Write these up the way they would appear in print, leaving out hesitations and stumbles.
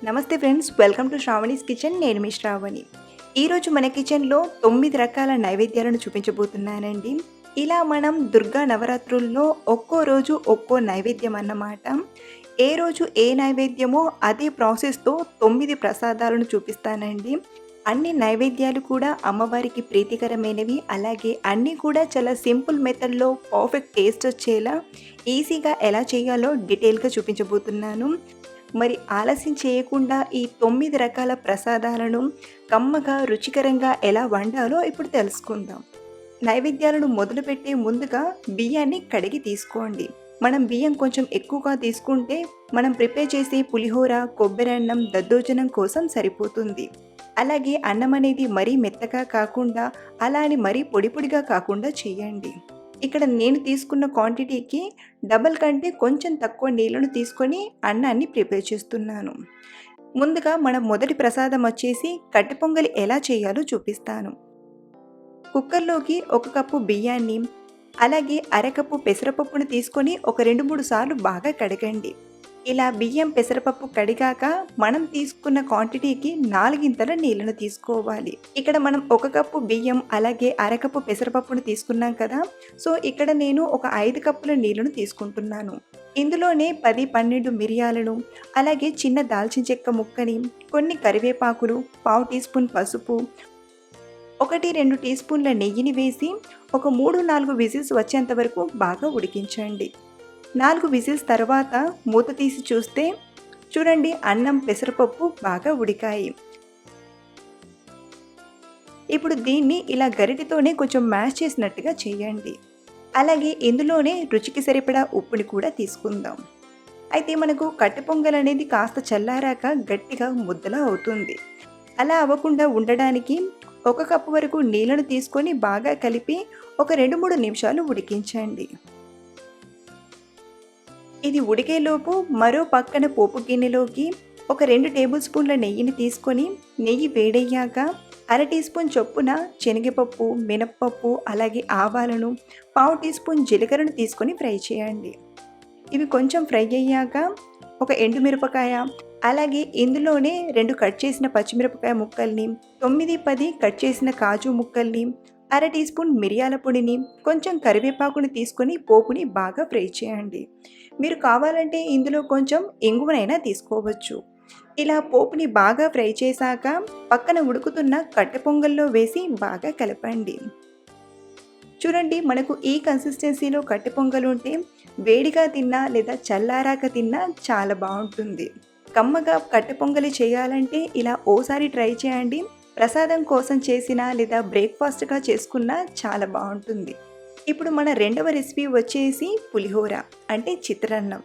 నమస్తే friends, welcome to Sravani's kitchen. నేను మీ శ్రావణి. ఈరోజు మన కిచెన్లో 9 రకాల నైవేద్యాలను చూపించబోతున్నానండి. ఇలా మనం దుర్గా నవరాత్రుల్లో ఒక్కో రోజు ఒక్కో నైవేద్యం అన్నమాట. ఏ రోజు ఏ నైవేద్యమో అదే ప్రాసెస్తో 9 ప్రసాదాలను చూపిస్తానండి. అన్ని నైవేద్యాలు కూడా అమ్మవారికి ప్రీతికరమైనవి. అలాగే అన్నీ కూడా చాలా సింపుల్ మెథడ్లో పర్ఫెక్ట్ టేస్ట్ వచ్చేలా ఈజీగా ఎలా చేయాలో డీటెయిల్గా చూపించబోతున్నాను. మరి ఆలస్యం చేయకుండా ఈ 9 రకాల ప్రసాదాలను కమ్మగా, రుచికరంగా ఎలా వండాలో ఇప్పుడు తెలుసుకుందాం. నైవేద్యాలను మొదలుపెట్టే ముందుగా బియ్యాన్ని కడిగి తీసుకోండి. మనం బియ్యం కొంచెం ఎక్కువగా తీసుకుంటే మనం ప్రిపేర్ చేసే పులిహోర, కొబ్బరన్నం, దద్దోజనం కోసం సరిపోతుంది. అలాగే అన్నం అనేది మరీ మెత్తగా కాకుండా, అలా అని మరీ పొడి పొడిగా కాకుండా చేయండి. ఇక్కడ నేను తీసుకున్న క్వాంటిటీకి డబల్ కంటే కొంచెం తక్కువ నీళ్ళను తీసుకొని అన్నాన్ని ప్రిపేర్ చేస్తున్నాను. ముందుగా మన మొదటి ప్రసాదం వచ్చేసి కట్టె పొంగలి ఎలా చేయాలో చూపిస్తాను. కుక్కర్లోకి 1 కప్పు బియ్యాన్ని, అలాగే అరకప్పు పెసరపప్పును తీసుకొని ఒక 2-3 సార్లు బాగా కడగండి. ఇలా బియ్యం, పెసరపప్పు కడిగాక మనం తీసుకున్న క్వాంటిటీకి 4 నీళ్ళను తీసుకోవాలి. ఇక్కడ మనం 1 కప్పు బియ్యం అలాగే అరకప్పు పెసరపప్పును తీసుకున్నాం కదా. సో ఇక్కడ నేను ఒక 5 కప్పుల నీళ్ళను తీసుకుంటున్నాను. ఇందులోనే 10-12 మిరియాలను, అలాగే చిన్న దాల్చిన చెక్క ముక్కని, కొన్ని కరివేపాకులు, పావు టీ స్పూన్ పసుపు, 1-2 టీ స్పూన్ల నెయ్యిని వేసి ఒక 3-4 విజిల్స్ వచ్చేంత వరకు బాగా ఉడికించండి. 4 విజిల్స్ తర్వాత మూత తీసి చూస్తే చూడండి, అన్నం, పెసరపప్పు బాగా ఉడికాయి. ఇప్పుడు దీన్ని ఇలా గరిటెతోనే కొంచెం మ్యాష్ చేసినట్టుగా చేయండి. అలాగే ఇందులోనే రుచికి సరిపడా ఉప్పుని కూడా తీసుకుందాం. అయితే మనకు కట్టె పొంగల్ అనేది కాస్త చల్లారాక గట్టిగా ముద్దలా అవుతుంది. అలా అవ్వకుండా ఉండడానికి 1 కప్పు వరకు నీళ్ళను తీసుకొని బాగా కలిపి ఒక 2-3 నిమిషాలు ఉడికించండి. ఇది ఉడికేలోపు మరో పక్కన పోపు గిన్నెలోకి ఒక 2 టేబుల్ స్పూన్ల నెయ్యిని తీసుకొని, నెయ్యి వేడయ్యాక 1/2 టీ స్పూన్ చొప్పున శనగపప్పు, మినప్పప్పు, అలాగే ఆవాలను, పావు టీ స్పూన్ జీలకర్రను తీసుకొని ఫ్రై చేయండి. ఇవి కొంచెం ఫ్రై అయ్యాక ఒక ఎండుమిరపకాయ, అలాగే ఇందులోనే 2 కట్ చేసిన పచ్చిమిరపకాయ ముక్కల్ని, 9-10 కట్ చేసిన కాజు ముక్కల్ని, 1/2 టీ స్పూన్ మిరియాల పొడిని, కొంచెం కరివేపాకుని తీసుకొని పోపుని బాగా ఫ్రై చేయండి. మీరు కావాలంటే ఇందులో కొంచెం ఇంగువనైనా తీసుకోవచ్చు. ఇలా పోపుని బాగా ఫ్రై చేశాక పక్కన ఉడుకుతున్న కట్టె పొంగల్లో వేసి బాగా కలపండి. చూడండి, మనకు ఈ కన్సిస్టెన్సీలో కట్టె పొంగల్ ఉంటే వేడిగా తిన్నా లేదా చల్లారాక తిన్నా చాలా బాగుంటుంది. కమ్మగా కట్టె పొంగలి చేయాలంటే ఇలా ఓసారి ట్రై చేయండి. ప్రసాదం కోసం చేసినా లేదా బ్రేక్ఫాస్ట్గా చేసుకున్నా చాలా బాగుంటుంది. ఇప్పుడు మన రెండవ రెసిపీ వచ్చేసి పులిహోర అంటే చిత్రాన్నం.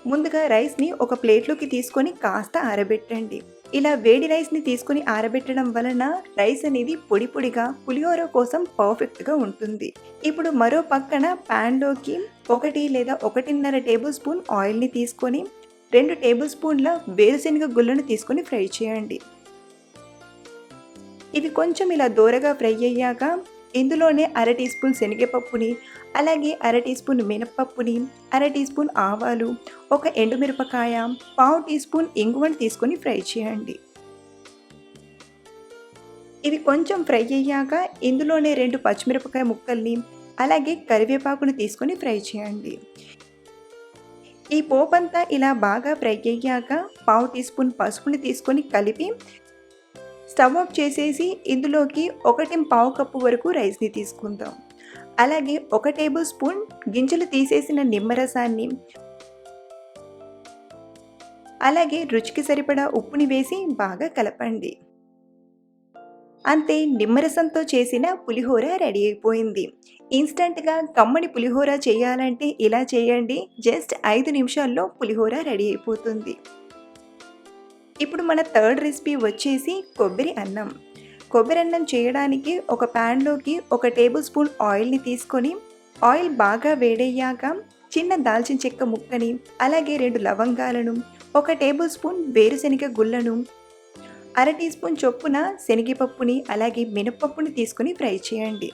ముందుగా రైస్ని ఒక ప్లేట్లోకి తీసుకొని కాస్త ఆరబెట్టండి. ఇలా వేడి రైస్ని తీసుకొని ఆరబెట్టడం వలన రైస్ అనేది పొడి పొడిగా పులిహోర కోసం పర్ఫెక్ట్గా ఉంటుంది. ఇప్పుడు మరో పక్కన ప్యాన్లోకి 1 లేదా 1.5 టేబుల్ స్పూన్ ఆయిల్ని తీసుకొని 2 టేబుల్ స్పూన్ల వేరుశెనగ గుళ్ళను తీసుకొని ఫ్రై చేయండి. ఇవి కొంచెం ఇలా దోరగా ఫ్రై అయ్యాక ఇందులోనే 1/2 టీ స్పూన్ శనగపప్పుని, అలాగే 1/2 టీ స్పూన్ మినప్పప్పుని, 1/2 టీ స్పూన్ ఆవాలు, ఒక ఎండుమిరపకాయ, పావు టీ స్పూన్ ఇంగువను తీసుకొని ఫ్రై చేయండి. ఇవి కొంచెం ఫ్రై అయ్యాక ఇందులోనే 2 పచ్చిమిరపకాయ ముక్కల్ని, అలాగే కరివేపాకుని తీసుకొని ఫ్రై చేయండి. ఈ పోపంతా ఇలా బాగా ఫ్రై అయ్యాక పావు టీ స్పూన్ పసుపుని తీసుకొని కలిపి స్టవ్ ఆఫ్ చేసేసి ఇందులోకి 1.25 కప్పు వరకు రైస్ని తీసుకుందాం. అలాగే 1 టేబుల్ స్పూన్ గింజలు తీసేసిన నిమ్మరసాన్ని, అలాగే రుచికి సరిపడా ఉప్పుని వేసి బాగా కలపండి. అంతే, నిమ్మరసంతో చేసిన పులిహోర రెడీ అయిపోయింది. ఇన్స్టంట్గా కమ్మని పులిహోర చేయాలంటే ఇలా చేయండి. జస్ట్ 5 నిమిషాల్లో పులిహోర రెడీ అయిపోతుంది. ఇప్పుడు మన థర్డ్ రెసిపీ వచ్చేసి కొబ్బరి అన్నం. కొబ్బరి అన్నం చేయడానికి ఒక ప్యాన్లోకి 1 టేబుల్ స్పూన్ ఆయిల్ని తీసుకొని, ఆయిల్ బాగా వేడయ్యాక చిన్న దాల్చిన చెక్క ముక్కని, అలాగే 2 లవంగాలను, 1 టేబుల్ స్పూన్ వేరుశెనగ గుళ్ళను, 1/2 టీ స్పూన్ చొప్పున శనగపప్పుని, అలాగే మినప్పప్పుని తీసుకొని ఫ్రై చేయండి.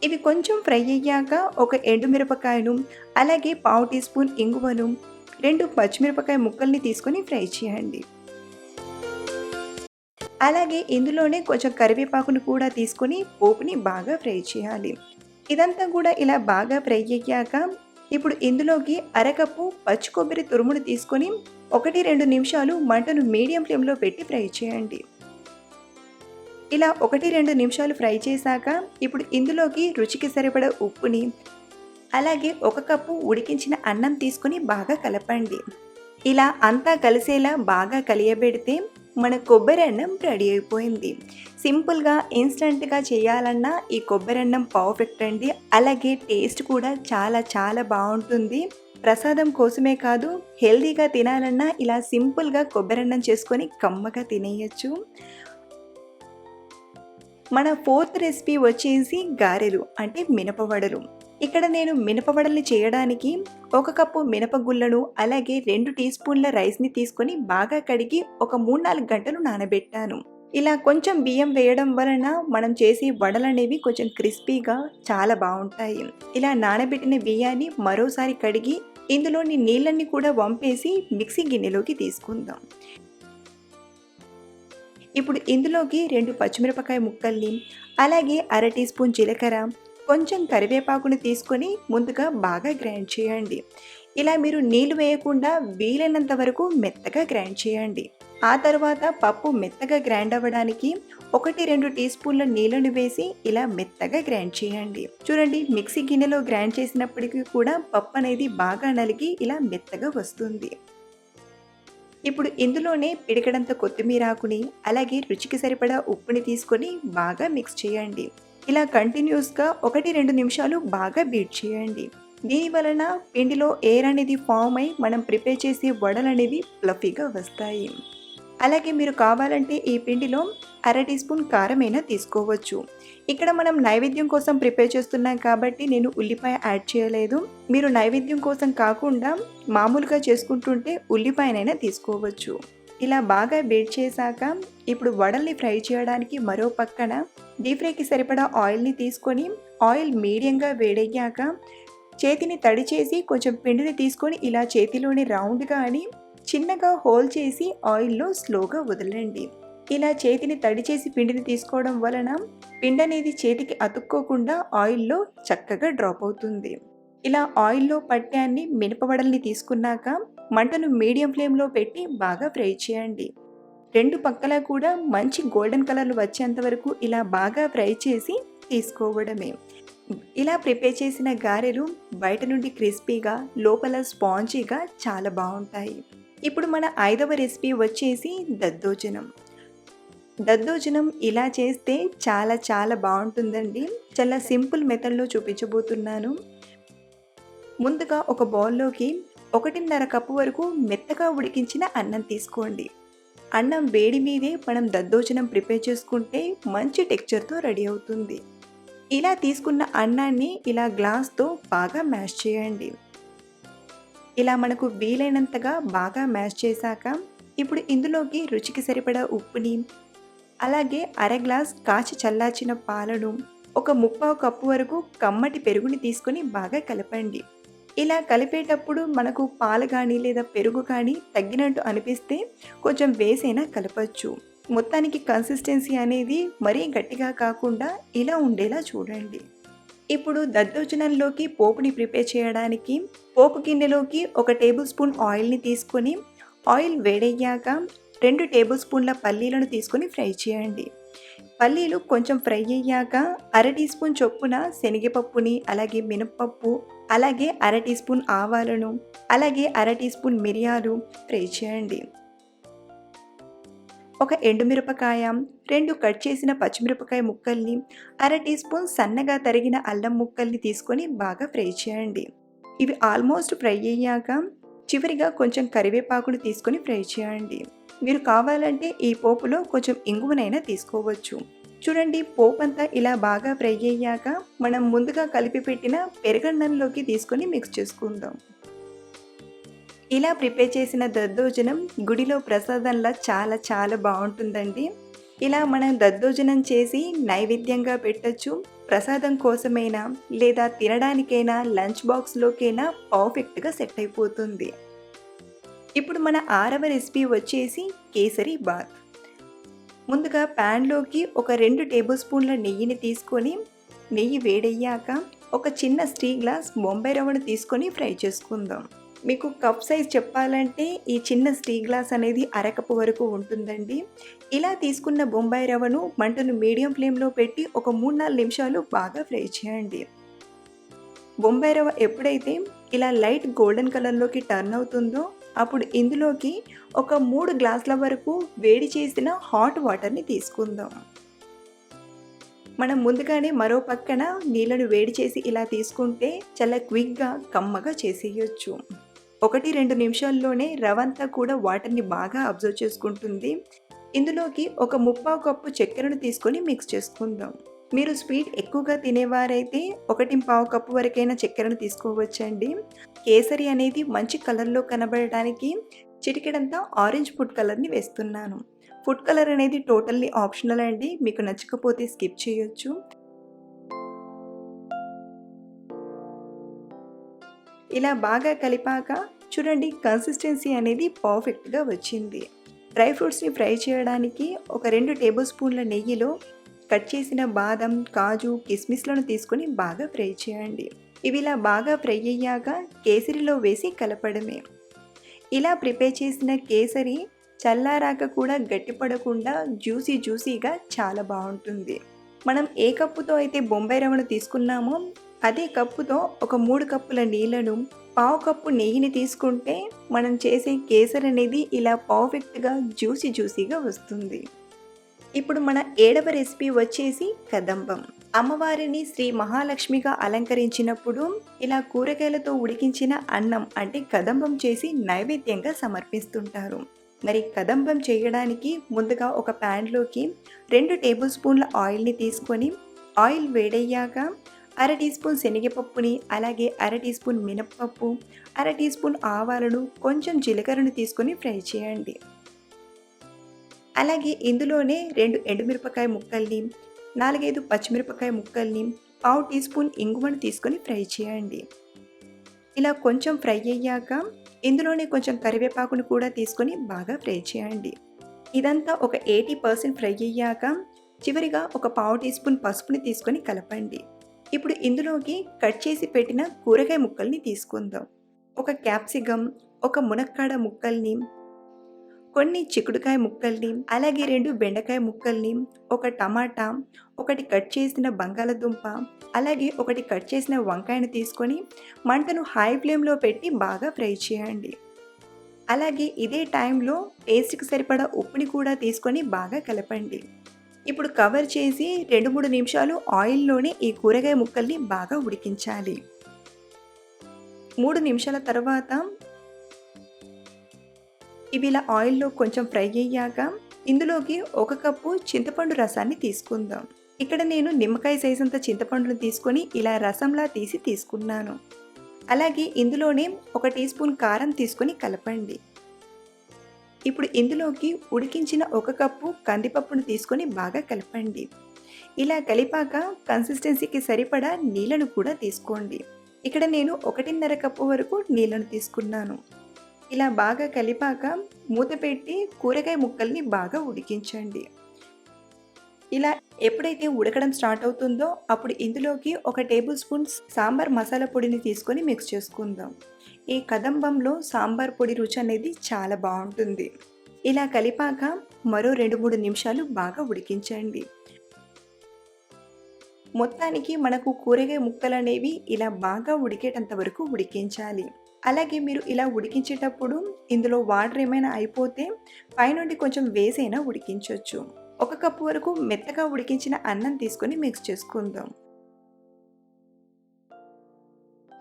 ఇవి కొంచెం ఫ్రై అయ్యాక ఒక ఎండుమిరపకాయను, అలాగే పావు టీ స్పూన్ ఇంగువను, 2 పచ్చిమిరపకాయ ముక్కల్ని తీసుకొని ఫ్రై చేయండి. అలాగే ఇందులోనే కొంచెం కరివేపాకును కూడా తీసుకొని పోపుని బాగా ఫ్రై చేయాలి. ఇదంతా కూడా ఇలా బాగా ఫ్రై అయ్యాక ఇప్పుడు ఇందులోకి అరకప్పు పచ్చి కొబ్బరి తురుమును తీసుకొని 1-2 నిమిషాలు మంటను మీడియం ఫ్లేమ్‌లో పెట్టి ఫ్రై చేయండి. ఇలా 1-2 నిమిషాలు ఫ్రై చేశాక ఇప్పుడు ఇందులోకి రుచికి సరిపడా ఉప్పుని, అలాగే 1 కప్పు ఉడికించిన అన్నం తీసుకొని బాగా కలపండి. ఇలా అంతా కలిసేలా బాగా కలియబెడితే మన కొబ్బరి అన్నం రెడీ అయిపోయింది. సింపుల్‌గా, ఇన్‌స్టంట్‌గా చేయాలన్నా ఈ కొబ్బరి అన్నం పర్ఫెక్ట్ అండి. అలాగే టేస్ట్ కూడా చాలా చాలా బావుంటుంది. ప్రసాదం కోసమే కాదు, హెల్తీగా తినాలన్నా ఇలా సింపుల్‌గా కొబ్బరి అన్నం చేసుకొని కమ్మగా తినేయొచ్చు. మన 4థ్ రెసిపీ వచ్చేసి గారెలు అంటే మినపవడలు. ఇక్కడ నేను మినపవడల్ని చేయడానికి 1 కప్పు మినపగుళ్ళను అలాగే 2 టీ స్పూన్ల రైస్‌ని తీసుకొని బాగా కడిగి ఒక 3-4 గంటలు నానబెట్టాను. ఇలా కొంచెం బియ్యం వేయడం వలన మనం చేసే వడలనేవి కొంచెం క్రిస్పీగా చాలా బావుంటాయి. ఇలా నానబెట్టిన బియ్యాన్ని మరోసారి కడిగి ఇందులోని నీళ్ళన్నీ కూడా వంపేసి మిక్సీ గిన్నెలోకి తీసుకుందాం. ఇప్పుడు ఇందులోకి 2 పచ్చిమిరపకాయ ముక్కల్ని, అలాగే అర టీ స్పూన్ జీలకర్ర, కొంచెం కరివేపాకుని తీసుకొని ముందుగా బాగా గ్రైండ్ చేయండి. ఇలా మీరు నీళ్లు వేయకుండా వీలైనంత వరకు మెత్తగా గ్రైండ్ చేయండి. ఆ తర్వాత పప్పు మెత్తగా గ్రైండ్ అవ్వడానికి 1-2 టీ స్పూన్ల నీళ్ళను వేసి ఇలా మెత్తగా గ్రైండ్ చేయండి. చూడండి, మిక్సీ గిన్నెలో గ్రైండ్ చేసినప్పటికీ కూడా పప్పు అనేది బాగా నలిగి ఇలా మెత్తగా వస్తుంది. ఇప్పుడు ఇందులోనే పిడికెడంత కొత్తిమీర ఆకుని, అలాగే రుచికి సరిపడా ఉప్పుని తీసుకొని బాగా మిక్స్ చేయండి. ఇలా కంటిన్యూస్‌గా 1-2 నిమిషాలు బాగా బీట్ చేయండి. దీని వలన పిండిలో ఎయిర్ అనేది ఫామ్ అయి మనం ప్రిపేర్ చేసే వడలనేవి ఫ్లఫీగా వస్తాయి. అలాగే మీరు కావాలంటే ఈ పిండిలో అర టీ స్పూన్ కారమైనా తీసుకోవచ్చు. ఇక్కడ మనం నైవేద్యం కోసం ప్రిపేర్ చేస్తున్నాం కాబట్టి నేను ఉల్లిపాయ యాడ్ చేయలేదు. మీరు నైవేద్యం కోసం కాకుండా మామూలుగా చేసుకుంటుంటే ఉల్లిపాయనైనా తీసుకోవచ్చు. ఇలా బాగా బీట్ చేశాక ఇప్పుడు వడల్ని ఫ్రై చేయడానికి మరో పక్కన డీప్ ఫ్రైకి సరిపడా ఆయిల్ని తీసుకొని ఆయిల్ మీడియంగా వేడయ్యాక చేతిని తడి చేసి కొంచెం పిండిని తీసుకొని ఇలా చేతిలోని రౌండ్‌గా అని చిన్నగా హోల్ చేసి ఆయిల్‌లో స్లోగా వదలండి. ఇలా చేతిని తడి చేసి పిండిని తీసుకోవడం వలన పిండి అనేది చేతికి అతుక్కోకుండా ఆయిల్‌లో చక్కగా డ్రాప్ అవుతుంది. ఇలా ఆయిల్‌లో పట్టాన్ని మినపవడల్ని తీసుకున్నాక మంటను మీడియం ఫ్లేమ్‌లో పెట్టి బాగా ఫ్రై చేయండి. 2 పక్కల కూడా మంచి గోల్డెన్ కలర్‌లు వచ్చేంత వరకు ఇలా బాగా ఫ్రై చేసి తీసుకోవడమే. ఇలా ప్రిపేర్ చేసిన గారెలు బయట నుండి క్రిస్పీగా, లోపల స్పాంజీగా చాలా బావుంటాయి. ఇప్పుడు మన 5వ రెసిపీ వచ్చేసి దద్దోజనం. దద్దోజనం ఇలా చేస్తే చాలా చాలా బావుంటుందండి. చాలా సింపుల్ మెథడ్‌లో చూపించబోతున్నాను. ముందుగా ఒక బౌల్‌లోకి 1.5 కప్పు వరకు మెత్తగా ఉడికించిన అన్నం తీసుకోండి. అన్నం వేడి మీదే మనం దద్దోజనం ప్రిపేర్ చేసుకుంటే మంచి టెక్స్చర్‌తో రెడీ అవుతుంది. ఇలా తీసుకున్న అన్నాన్ని ఇలా గ్లాస్‌తో బాగా మ్యాష్ చేయండి. ఇలా మనకు వీలైనంతగా బాగా మ్యాష్ చేశాక ఇప్పుడు ఇందులోకి రుచికి సరిపడా ఉప్పుని, అలాగే అర గ్లాస్ కాచి చల్లార్చిన పాలను, ఒక 1/4 కప్పు వరకు కమ్మటి పెరుగుని తీసుకొని బాగా కలపండి. ఇలా కలిపేటప్పుడు మనకు పాలు కానీ లేదా పెరుగు కానీ తగ్గినట్టు అనిపిస్తే కొంచెం వేసైనా కలపచ్చు. మొత్తానికి కన్సిస్టెన్సీ అనేది మరీ గట్టిగా కాకుండా ఇలా ఉండేలా చూడండి. ఇప్పుడు దద్దోజనంలోకి పోపుని ప్రిపేర్ చేయడానికి పోపు గిన్నెలోకి 1 టేబుల్ స్పూన్ ఆయిల్‌ని తీసుకొని ఆయిల్ వేడయ్యాక 2 టేబుల్ స్పూన్ల పల్లీలను తీసుకొని ఫ్రై చేయండి. పల్లీలు కొంచెం ఫ్రై అయ్యాక అర టీ స్పూన్ చొప్పున శనగపప్పుని, అలాగే మినపప్పు, అలాగే అర టీ స్పూన్ ఆవాలను, అలాగే అర టీ స్పూన్ మిరియాలు ఫ్రై చేయండి. ఒక ఎండుమిరపకాయ, 2 కట్ చేసిన పచ్చిమిరపకాయ ముక్కల్ని, అర టీ స్పూన్ సన్నగా తరిగిన అల్లం ముక్కల్ని తీసుకొని బాగా ఫ్రై చేయండి. ఇవి ఆల్మోస్ట్ ఫ్రై అయ్యాక చివరిగా కొంచెం కరివేపాకును తీసుకొని ఫ్రై చేయండి. మీరు కావాలంటే ఈ పోపులో కొంచెం ఇంగువనైనా తీసుకోవచ్చు. చూడండి, పోపంతా ఇలా బాగా ఫ్రై అయ్యాక మనం ముందుగా కలిపి పెట్టిన పెరుగన్నంలోకి తీసుకొని మిక్స్ చేసుకుందాం. ఇలా ప్రిపేర్ చేసిన దద్దోజనం గుడిలో ప్రసాదంలా చాలా చాలా బావుంటుందండి. ఇలా మనం దద్దోజనం చేసి నైవేద్యంగా పెట్టొచ్చు. ప్రసాదం కోసమైనా లేదా తినడానికైనా లంచ్ బాక్స్‌లోకైనా పర్ఫెక్ట్‌గా సెట్ అయిపోతుంది. ఇప్పుడు మన 6వ రెసిపీ వచ్చేసి కేసరి బాత్. ముందుగా ప్యాన్‌లోకి ఒక 2 టేబుల్ స్పూన్ల నెయ్యిని తీసుకొని, నెయ్యి వేడయ్యాక ఒక చిన్న స్టీల్ గ్లాస్ బొంబాయి రవ్వను తీసుకొని ఫ్రై చేసుకుందాం. మీకు కప్ సైజ్ చెప్పాలంటే ఈ చిన్న స్టీల్ గ్లాస్ అనేది అరకప్పు వరకు ఉంటుందండి. ఇలా తీసుకున్న బొంబాయి రవ్వను మంటను మీడియం ఫ్లేమ్‌లో పెట్టి ఒక 3, 4 నిమిషాలు బాగా ఫ్రై చేయండి. బొంబాయి రవ్వ ఎప్పుడైతే ఇలా లైట్ గోల్డెన్ కలర్‌లోకి టర్న్ అవుతుందో అప్పుడు ఇందులోకి ఒక 3 గ్లాసుల వరకు వేడి చేసిన హాట్ వాటర్‌ని తీసుకుందాం. మనం ముందుగానే మరో పక్కన నీళ్ళను వేడి చేసి ఇలా తీసుకుంటే చాలా క్విక్‌గా, కమ్మగా చేసేయొచ్చు. 1, 2 నిమిషాల్లోనే రవంతా కూడా వాటర్‌ని బాగా అబ్జర్వ్ చేసుకుంటుంది. ఇందులోకి ఒక 3/4 కప్పు చక్కెరను తీసుకొని మిక్స్ చేసుకుందాం. మీరు స్వీట్ ఎక్కువగా తినేవారైతే 1/4 కప్పు వరకైనా చక్కెరను తీసుకోవచ్చండి. కేసరి అనేది మంచి కలర్‌లో కనబడడానికి చిటికెడంతా ఆరెంజ్ ఫుడ్ కలర్‌ని వేస్తున్నాను. ఫుడ్ కలర్ అనేది టోటల్లీ ఆప్షనల్ అండి. మీకు నచ్చకపోతే స్కిప్ చేయొచ్చు. ఇలా బాగా కలిపాక చూడండి కన్సిస్టెన్సీ అనేది పర్ఫెక్ట్‌గా వచ్చింది. డ్రై ఫ్రూట్స్‌ని ఫ్రై చేయడానికి ఒక 2 టేబుల్ స్పూన్ల నెయ్యిలో కట్ చేసిన బాదం, కాజు, కిస్మిస్లను తీసుకొని బాగా ఫ్రై చేయండి. ఇవి ఇలా బాగా ఫ్రై అయ్యాక కేసరిలో వేసి కలపడమే. ఇలా ప్రిపేర్ చేసిన కేసరి చల్లారాక కూడా గట్టిపడకుండా జ్యూసీగా చాలా బాగుంటుంది. మనం ఏ కప్పుతో అయితే బొంబాయి రవ్వను తీసుకున్నామో అదే కప్పుతో ఒక 3 కప్పుల నీళ్లను, పావు కప్పు నెయ్యిని తీసుకుంటే మనం చేసే కేసరి అనేది ఇలా పర్ఫెక్ట్‌గా జ్యూసీగా వస్తుంది. ఇప్పుడు మన 7వ రెసిపీ వచ్చేసి కదంబం. అమ్మవారిని శ్రీ మహాలక్ష్మిగా అలంకరించినప్పుడు ఇలా కూరగాయలతో ఉడికించిన అన్నం అంటే కదంబం చేసి నైవేద్యంగా సమర్పిస్తుంటారు. మరి కదంబం చేయడానికి ముందుగా ఒక ప్యాన్‌లోకి 2 టేబుల్ స్పూన్ల ఆయిల్‌ని తీసుకొని ఆయిల్ వేడయ్యాక అర టీ స్పూన్ శనగపప్పుని, అలాగే అర టీ స్పూన్ మినప్పప్పు, అర టీ స్పూన్ ఆవాలను, కొంచెం జీలకర్రను తీసుకొని ఫ్రై చేయండి. అలాగే ఇందులోనే 2 ఎండుమిరపకాయ ముక్కల్ని, 4, 5 పచ్చిమిరపకాయ ముక్కల్ని, పావు టీ స్పూన్ ఇంగువను తీసుకొని ఫ్రై చేయండి. ఇలా కొంచెం ఫ్రై అయ్యాక ఇందులోనే కొంచెం కరివేపాకును కూడా తీసుకొని బాగా ఫ్రై చేయండి. ఇదంతా ఒక 80% ఫ్రై అయ్యాక చివరిగా ఒక పావు టీ స్పూన్ పసుపుని తీసుకొని కలపండి. ఇప్పుడు ఇందులోకి కట్ చేసి పెట్టిన కూరగాయ ముక్కల్ని తీసుకుందాం. ఒక క్యాప్సికమ్, ఒక మునక్కాడ ముక్కల్ని, కొన్ని చిక్కుడుకాయ ముక్కల్ని, అలాగే 2 బెండకాయ ముక్కల్ని, ఒక టమాటా, ఒకటి కట్ చేసిన బంగాళదుంప, అలాగే ఒకటి కట్ చేసిన వంకాయను తీసుకొని మంటను హై ఫ్లేమ్‌లో పెట్టి బాగా ఫ్రై చేయండి. అలాగే ఇదే టైంలో టేస్ట్‌కి సరిపడా ఉప్పుని కూడా తీసుకొని బాగా కలపండి. ఇప్పుడు కవర్ చేసి 2, 3 నిమిషాలు ఆయిల్‌లోనే ఈ కూరగాయ ముక్కల్ని బాగా ఉడికించాలి. 3 నిమిషాల తర్వాత ఇవి ఇలా ఆయిల్‌లో కొంచెం ఫ్రై అయ్యాక ఇందులోకి 1 కప్పు చింతపండు రసాన్ని తీసుకుందాం. ఇక్కడ నేను నిమ్మకాయ సైజ్ అంత చింతపండును తీసుకొని ఇలా రసంలా తీసుకున్నాను. అలాగే ఇందులోనే 1 టీ స్పూన్ కారం తీసుకొని కలపండి. ఇప్పుడు ఇందులోకి ఉడికించిన 1 కప్పు కందిపప్పును తీసుకొని బాగా కలపండి. ఇలా కలిపాక కన్సిస్టెన్సీకి సరిపడా నీళ్లను కూడా తీసుకోండి. ఇక్కడ నేను 1.5 కప్పు వరకు నీళ్లను తీసుకున్నాను. ఇలా బాగా కలిపాక మూత పెట్టి కూరగాయ ముక్కల్ని బాగా ఉడికించండి. ఇలా ఎప్పుడైతే ఉడకడం స్టార్ట్ అవుతుందో అప్పుడు ఇందులోకి 1 టేబుల్ స్పూన్ సాంబార్ మసాలా పొడిని తీసుకొని మిక్స్ చేసుకుందాం. ఈ కదంబంలో సాంబార్ పొడి రుచి అనేది చాలా బాగుంటుంది. ఇలా కలిపాక మరో 2, 3 నిమిషాలు బాగా ఉడికించండి. మొత్తానికి మనకు కూరగాయ ముక్కలనేవి ఇలా బాగా ఉడికేటంత వరకు ఉడికించాలి. అలాగే మీరు ఇలా ఉడికించేటప్పుడు ఇందులో వాటర్ ఏమైనా అయిపోతే పైనుండి కొంచెం వేసైనా ఉడికించొచ్చు. 1 కప్పు వరకు మెత్తగా ఉడికించిన అన్నం తీసుకొని మిక్స్ చేసుకుందాం.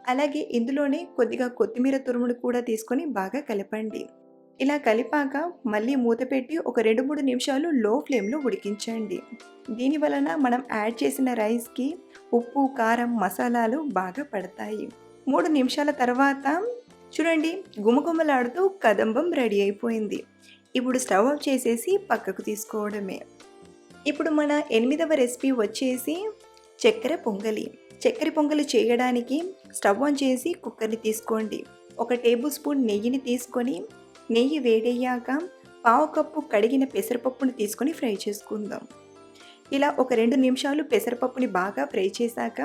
అలాగే ఇందులోనే కొద్దిగా కొత్తిమీర తురుమును కూడా తీసుకొని బాగా కలపండి. ఇలా కలిపాక మళ్ళీ మూత పెట్టి ఒక 2, 3 నిమిషాలు లో ఫ్లేమ్‌లో ఉడికించండి. దీని వలన మనం యాడ్ చేసిన రైస్‌కి ఉప్పు, కారం, మసాలాలు బాగా పడతాయి. 3 నిమిషాల తర్వాత చూడండి గుమగుమలాడుతూ కదంబం రెడీ అయిపోయింది. ఇప్పుడు స్టవ్ ఆఫ్ చేసేసి పక్కకు తీసుకోవడమే. ఇప్పుడు మన 8వ రెసిపీ వచ్చేసి చక్కెర పొంగలి. చక్కెర పొంగలి చేయడానికి స్టవ్ ఆన్ చేసి కుక్కర్ని తీసుకోండి. 1 టేబుల్ స్పూన్ నెయ్యిని తీసుకొని నెయ్యి వేడయ్యాక పావు కప్పు కడిగిన పెసరపప్పుని తీసుకొని ఫ్రై చేసుకుందాం. ఇలా ఒక 2 నిమిషాలు పెసరపప్పుని బాగా ఫ్రై చేశాక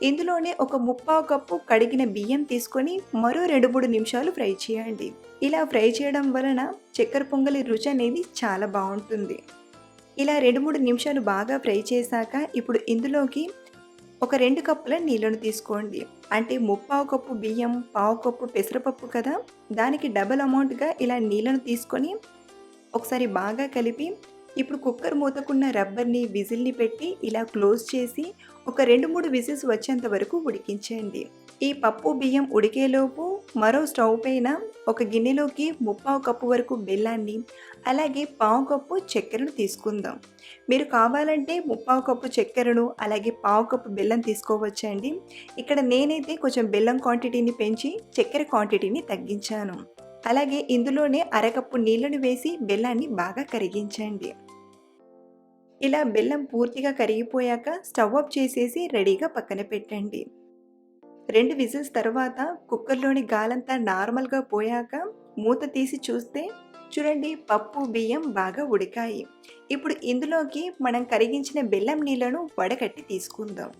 ఇందులోనే ఒక ముప్పావు కప్పు కడిగిన బియ్యం తీసుకొని మరో 2-3 నిమిషాలు ఫ్రై చేయండి. ఇలా ఫ్రై చేయడం వలన చక్కెర పొంగలి రుచి అనేది చాలా బాగుంటుంది. ఇలా 2-3 నిమిషాలు బాగా ఫ్రై చేశాక ఇప్పుడు ఇందులోకి ఒక 2 కప్పుల నీళ్ళను తీసుకోండి. అంటే ముప్పావు కప్పు బియ్యం, పావు కప్పు పెసరపప్పు కదా, దానికి డబల్ అమౌంట్గా ఇలా నీళ్ళను తీసుకొని ఒకసారి బాగా కలిపి ఇప్పుడు కుక్కర్ మూతకున్న రబ్బర్ని విజిల్ని పెట్టి ఇలా క్లోజ్ చేసి ఒక 2-3 విజిల్స్ వచ్చేంత వరకు ఉడికించండి. ఈ పప్పు బియ్యం ఉడికేలోపు మరో స్టవ్ పైన ఒక గిన్నెలోకి ముప్పావు కప్పు వరకు బెల్లాన్ని అలాగే పావు కప్పు చక్కెరను తీసుకుందాం. మీరు కావాలంటే ముప్పావు కప్పు చక్కెరను అలాగే పావు కప్పు బెల్లం తీసుకోవచ్చండి. ఇక్కడ నేనైతే కొంచెం బెల్లం క్వాంటిటీని పెంచి చక్కెర క్వాంటిటీని తగ్గించాను. అలాగే ఇందులోనే అరకప్పు నీళ్ళను వేసి బెల్లాన్ని బాగా కరిగించండి. ఇలా బెల్లం పూర్తిగా కరిగిపోయాక స్టవ్ ఆఫ్ చేసేసి రెడీగా పక్కన పెట్టండి. 2 విజిల్స్ తర్వాత కుక్కర్లోని గాలంతా నార్మల్గా పోయాక మూత తీసి చూస్తే చూడండి పప్పు బియ్యం బాగా ఉడికాయి. ఇప్పుడు ఇందులోకి మనం కరిగించిన బెల్లం నీళ్ళను వడకట్టి తీసుకుందాం.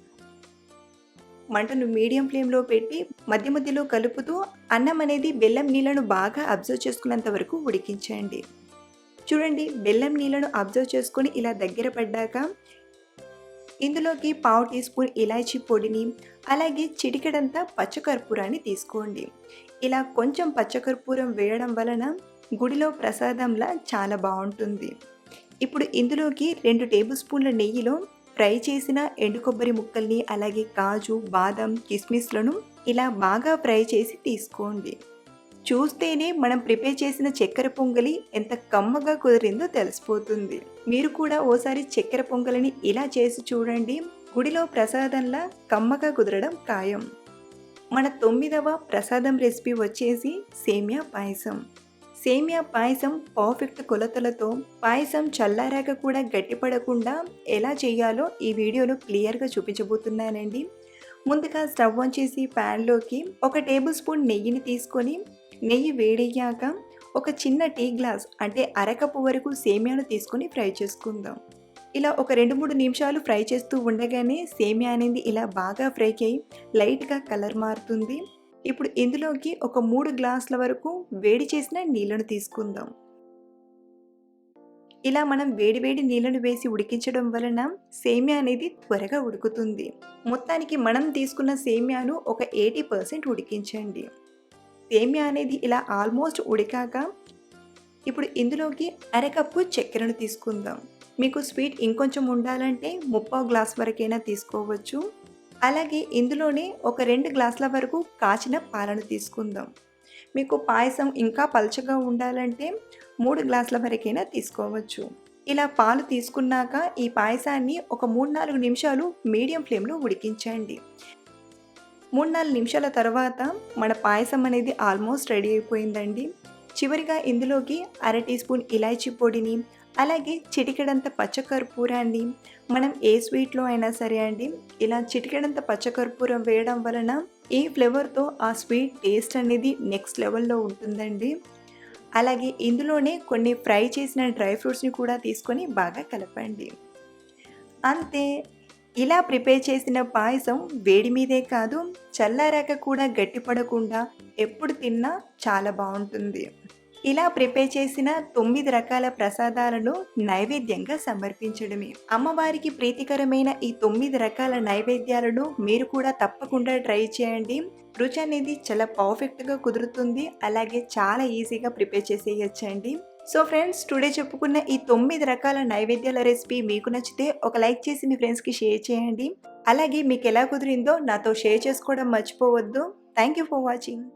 మంటను మీడియం ఫ్లేమ్లో పెట్టి మధ్య మధ్యలో కలుపుతూ అన్నం అనేది బెల్లం నీళ్ళను బాగా అబ్జర్వ్ చేసుకున్నంత వరకు ఉడికించండి. చూడండి బెల్లం నీళ్ళను అబ్జర్వ్ చేసుకొని ఇలా దగ్గర పడ్డాక ఇందులోకి పావు టీ స్పూన్ ఇలాచీ పొడిని అలాగే చిటికెడంతా పచ్చకర్పూరాన్ని తీసుకోండి. ఇలా కొంచెం పచ్చకర్పూరం వేయడం వలన గుడిలో ప్రసాదంలా చాలా బాగుంటుంది. ఇప్పుడు ఇందులోకి 2 టేబుల్ స్పూన్ల నెయ్యిలో ఫ్రై చేసిన ఎండు కొబ్బరి ముక్కల్ని అలాగే కాజు, బాదం, కిస్మిస్లను ఇలా బాగా ఫ్రై చేసి తీసుకోండి. చూస్తేనే మనం ప్రిపేర్ చేసిన చక్కెర పొంగలి ఎంత కమ్మగా కుదిరిందో తెలిసిపోతుంది. మీరు కూడా ఓసారి చక్కెర పొంగలిని ఇలా చేసి చూడండి. గుడిలో ప్రసాదంలా కమ్మగా కుదరడం ఖాయం. మన 9వ ప్రసాదం రెసిపీ వచ్చేసి సేమియా పాయసం. సేమియా పాయసం పర్ఫెక్ట్ కొలతలతో పాయసం చల్లారాక కూడా గట్టిపడకుండా ఎలా చేయాలో ఈ వీడియోలో క్లియర్గా చూపించబోతున్నానండి. ముందుగా స్టవ్ ఆన్ చేసి ప్యాన్లోకి ఒక టేబుల్ స్పూన్ నెయ్యిని తీసుకొని నెయ్యి వేడయ్యాక ఒక చిన్న టీ గ్లాస్ అంటే అరకప్పు వరకు సేమియాను తీసుకొని ఫ్రై చేసుకుందాం. ఇలా ఒక 2-3 నిమిషాలు ఫ్రై చేస్తూ ఉండగానే సేమియా అనేది ఇలా బాగా ఫ్రై అయ్యి లైట్గా కలర్ మారుతుంది. ఇప్పుడు ఇందులోకి ఒక 3 గ్లాసుల వరకు వేడి చేసిన నీళ్ళను తీసుకుందాం. ఇలా మనం వేడివేడి నీళ్ళను వేసి ఉడికించడం వలన సేమియా అనేది త్వరగా ఉడుకుతుంది. మొత్తానికి మనం తీసుకున్న సేమియాను ఒక 80% ఉడికించండి. సేమియా అనేది ఇలా ఆల్మోస్ట్ ఉడికాక ఇప్పుడు ఇందులోకి అరకప్పు చక్కెరను తీసుకుందాం. మీకు స్వీట్ ఇంకొంచెం ఉండాలంటే ముప్పావు గ్లాస్ వరకైనా తీసుకోవచ్చు. అలాగే ఇందులోనే ఒక 2 గ్లాసుల వరకు కాచిన పాలను తీసుకుందాం. మీకు పాయసం ఇంకా పల్చగా ఉండాలంటే 3 గ్లాసుల వరకైనా తీసుకోవచ్చు. ఇలా పాలు తీసుకున్నాక ఈ పాయసాన్ని ఒక 3-4 నిమిషాలు మీడియం ఫ్లేమ్లో ఉడికించండి. 3-4 నిమిషాల తర్వాత మన పాయసం అనేది ఆల్మోస్ట్ రెడీ అయిపోయిందండి. చివరిగా ఇందులోకి అర టీ స్పూన్ ఇలాచీ పొడిని అలాగే చిటికెడంత పచ్చకర్పూరాన్ని మనం ఏ స్వీట్లో అయినా సరే అండి ఇలా చిటికెడంత పచ్చకర్పూరం వేయడం వలన ఈ ఫ్లేవర్తో ఆ స్వీట్ టేస్ట్ అనేది నెక్స్ట్ లెవెల్లో ఉంటుందండి. అలాగే ఇందులోనే కొన్ని ఫ్రై చేసిన డ్రై ఫ్రూట్స్ని కూడా తీసుకొని బాగా కలపండి. అంతే, ఇలా ప్రిపేర్ చేసిన పాయసం వేడి మీదే కాదు చల్లారాక కూడా గట్టిపడకుండా ఎప్పుడు తిన్నా చాలా బాగుంటుంది. ఇలా ప్రిపేర్ చేసిన 9 రకాల ప్రసాదాలను నైవేద్యంగా సమర్పించడమే. అమ్మవారికి ప్రీతికరమైన ఈ 9 రకాల నైవేద్యాలను మీరు కూడా తప్పకుండా ట్రై చేయండి. రుచి అనేది చాలా పర్ఫెక్ట్గా కుదురుతుంది. అలాగే చాలా ఈజీగా ప్రిపేర్ చేసేయచ్చండి. సో ఫ్రెండ్స్, టుడే చెప్పుకున్న ఈ 9 రకాల నైవేద్యాల రెసిపీ మీకు నచ్చితే ఒక లైక్ చేసి మీ ఫ్రెండ్స్కి షేర్ చేయండి. అలాగే మీకు ఎలా కుదిరిందో నాతో షేర్ చేసుకోవడం మర్చిపోవద్దు. Thank you for watching.